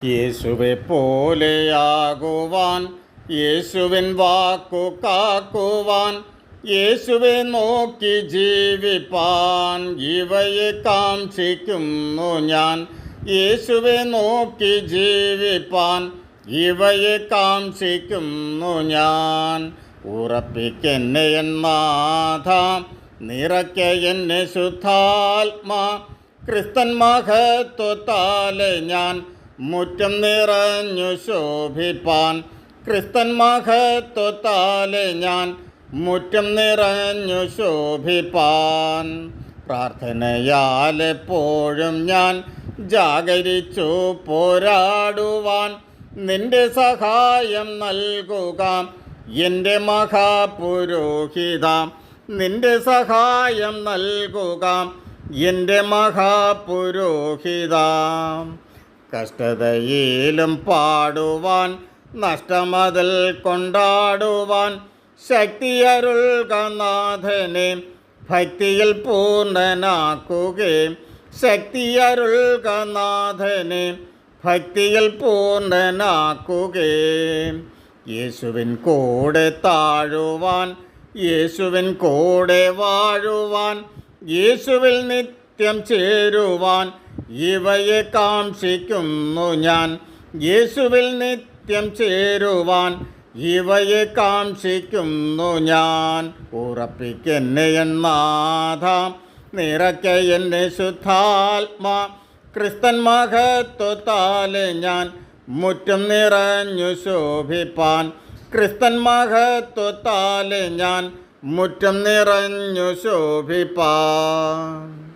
യേശുവെ പോലെയാകുവാൻ, യേശുവിൻ വാക്കു കാക്കുവാൻ, യേശുവെ നോക്കി ജീവിപ്പാൻ ഇവയെ കാംക്ഷിക്കുന്നു ഞാൻ. യേശുവെ നോക്കി ജീവിപ്പാൻ ഇവയെ കാംക്ഷിക്കുന്നു ഞാൻ. ഉറപ്പിക്കെന്നെ നാഥ, നിറയ്ക്ക എന്നെ ശുദ്ധാത്മാ. ക്രിസ്തൻ മഹത്വത്താലെ ഞാൻ മുറ്റം നിറഞ്ഞു ശോഭിപ്പാൻ. ക്രിസ്തൻ മഹത്വത്താലെ ഞാൻ മുറ്റം നിറഞ്ഞു ശോഭിപ്പാൻ. പ്രാർത്ഥനയാലെപ്പോഴും ഞാൻ ജാഗരിച്ചു പോരാടുവാൻ. നിന്റെ സഹായം നൽകുക എൻ്റെ മഹാപുരോഹിത. നിന്റെ സഹായം നൽകുക എൻ്റെ മഹാപുരോഹിത. കഷ്ടതയിലും പാടുവാൻ, നഷ്ടമതിൽ കൊണ്ടാടുവാൻ ശക്തിയരുൾക നാഥനെ, ഭക്തിയിൽ പൂർണ്ണനാക്കുകയും. ശക്തിയരുൾക നാഥനെ, ഭക്തിയിൽ പൂർണ്ണനാക്കുകയും. യേശുവിൻ കൂടെ താഴുവാൻ, യേശുവിൻ കൂടെ വാഴുവാൻ, യേശുവിൽ നിത്യം ചേരുവാൻ ഇവയെ കാംക്ഷിക്കുന്നു ഞാൻ. യേശുവിൽ നിത്യം ചേരുവാൻ ഇവയെ കാംക്ഷിക്കുന്നു ഞാൻ. ഉറപ്പിക്കെന്നെ നാഥ, നിറയ്ക്ക എന്നെ ശുദ്ധാത്മാ. ക്രിസ്തൻ മഹത്വത്താലെ ഞാൻ മുറ്റം നിറഞ്ഞു ശോഭിപ്പാൻ. ക്രിസ്തൻ മഹത്വത്താലെ ഞാൻ മുറ്റം നിറഞ്ഞു ശോഭിപ്പാൻ.